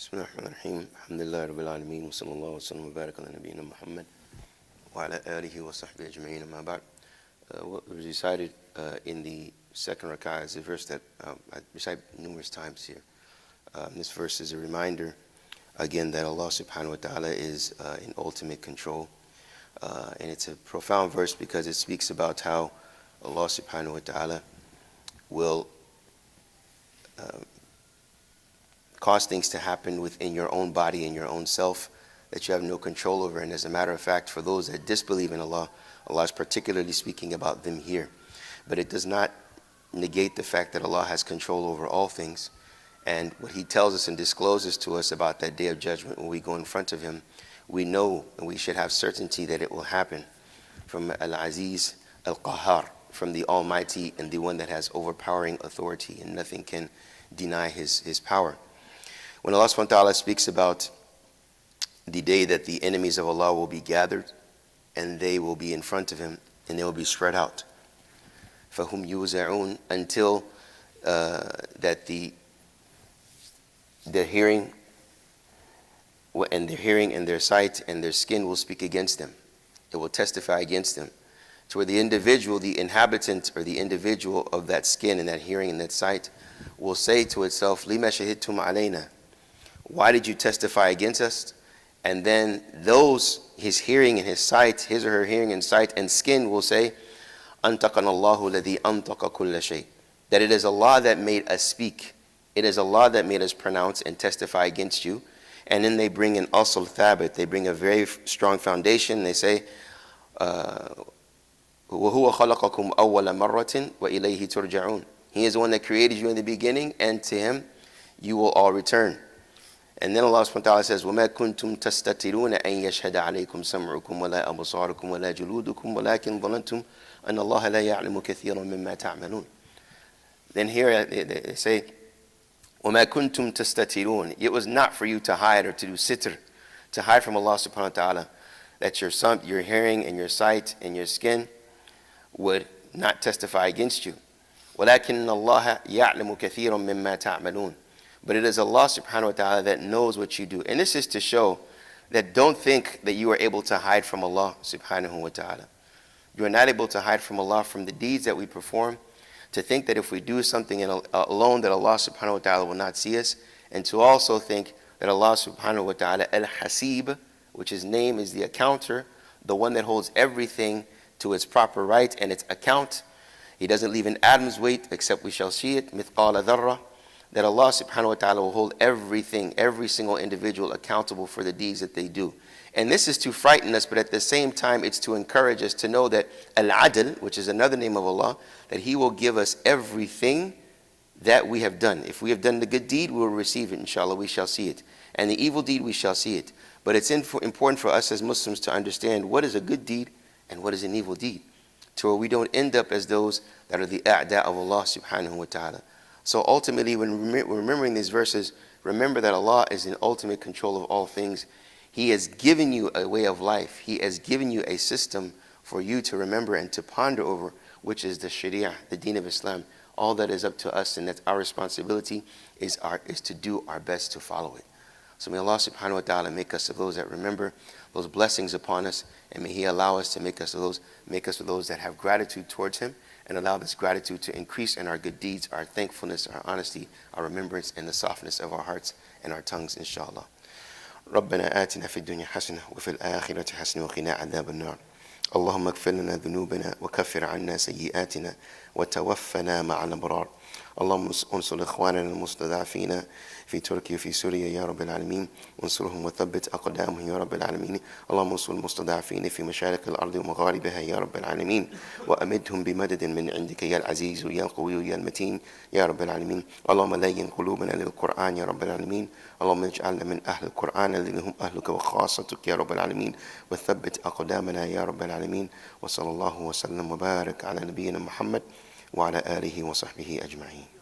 Bismillahirrahmanirrahim. Alhamdulillah Rabbil Alameen. Wa sallallahu wa sallam wa barak ala nabiyyina Muhammad wa ala alihi wa sahbihi ajma'in. Amma ba'd. What was recited in the second rak'ah is a verse that I recite numerous times here. This verse is a reminder, again, that Allah subhanahu wa ta'ala is in ultimate control. And it's a profound verse because it speaks about how Allah subhanahu wa ta'ala will cause things to happen within your own body and your own self that you have no control over. And as a matter of fact, for those that disbelieve in Allah, Allah is particularly speaking about them here. But it does not negate the fact that Allah has control over all things. And what He tells us and discloses to us about that day of judgment when we go in front of Him, we know and we should have certainty that it will happen from Al-Aziz Al-Qahar, from the Almighty and the one that has overpowering authority, and nothing can deny His power. When Allah subhanahu wa ta'ala speaks about the day that the enemies of Allah will be gathered and they will be in front of Him and they will be spread out, فَهُمْ يُوزَعُونَ, until that their hearing and their sight and their skin will speak against them. It will testify against them. To where the individual, the inhabitant or the individual of that skin and that hearing and that sight will say to itself, لِمَا شَهِدْتُمْ عَلَيْنَا, why did you testify against us? And then his hearing and his sight, his or her hearing and sight and skin will say, أَنْتَقَنَ اللَّهُ الَّذِي أَنْتَقَ كُلَّ شَيْءٍ, that it is Allah that made us speak. It is Allah that made us pronounce and testify against you. And then they bring an asl thabit, they bring a very strong foundation. They say, وَهُوَ خَلَقَكُمْ أَوَّلَ مَرَّةٍ وَإِلَيْهِ تُرْجَعُونَ. He is the one that created you in the beginning, and to Him you will all return. And then Allah subhanahu wa ta'ala says, وَمَا كُنْتُمْ تَسْتَتِرُونَ أَنْ يَشْهَدَ عَلَيْكُمْ سَمْعُكُمْ وَلَا أَبْصَارُكُمْ وَلَا جُلُودُكُمْ وَلَكِنْ ظَنَنْتُمْ أَنَّ اللَّهَ لَا يَعْلَمُ كَثِيرًا مِمَّا تَعْمَلُونَ. Then here they say, وَمَا كُنْتُمْ تَسْتَتِرُونَ, it was not for you to hide or to do sitr, to hide from Allah subhanahu wa ta'ala, that your hearing and your sight and your skin would not testify against you. وَلَكِنَّ اللَّهَ يَعْلَمُ كَثِيرًا مِمَّا تَعْمَلُونَ. But it is Allah subhanahu wa ta'ala that knows what you do. And this is to show that don't think that you are able to hide from Allah subhanahu wa ta'ala. You are not able to hide from Allah from the deeds that we perform. To think that if we do something alone that Allah subhanahu wa ta'ala will not see us. And to also think that Allah subhanahu wa ta'ala al-Hasib, which His name is the accounter, the one that holds everything to its proper right and its account. He doesn't leave an atom's weight except we shall see it, mithqala dharra, that Allah subhanahu wa ta'ala will hold everything, every single individual accountable for the deeds that they do. And this is to frighten us, but at the same time it's to encourage us to know that Al-Adl, which is another name of Allah, that He will give us everything that we have done. If we have done the good deed, we will receive it, inshallah, we shall see it. And the evil deed, we shall see it. But it's important for us as Muslims to understand what is a good deed and what is an evil deed, to where we don't end up as those that are the a'da of Allah subhanahu wa ta'ala. So ultimately, when we're remembering these verses, remember that Allah is in ultimate control of all things. He has given you a way of life. He has given you a system for you to remember and to ponder over, which is the Sharia, the Deen of Islam. All that is up to us, and that's our responsibility, is to do our best to follow it. So may Allah subhanahu wa ta'ala make us of those that remember those blessings upon us, and may He allow us to make us of those that have gratitude towards Him, and allow this gratitude to increase in our good deeds, our thankfulness, our honesty, our remembrance, and the softness of our hearts and our tongues, inshallah. ربنا آتنا في الدنيا حسنة وفي الآخرة حسنة وقنا عذاب النار. اللهم اغفر لنا ذنوبنا وكفر عنا سيئاتنا وتوفنا مع الأبرار. اللهم انصر إخواننا المستضعفين في تركيا وفي سوريا يا رب العالمين، وانصرهم وثبت أقدامهم يا رب العالمين. اللهم انصر المستضعفين في مشارق الأرض ومغاربها يا رب العالمين، وأمدهم بمدد من عندك يا العزيز يا القوي يا المتين يا رب العالمين. اللهم لين قلوبنا للقرآن يا رب العالمين. اللهم اجعلنا من أهل القرآن الذين هم أهلك وخاصتك يا رب العالمين، وثبت أقدامنا يا رب العالمين. وصلى الله وسلم وبارك على نبينا محمد وعلى آله وصحبه أجمعين.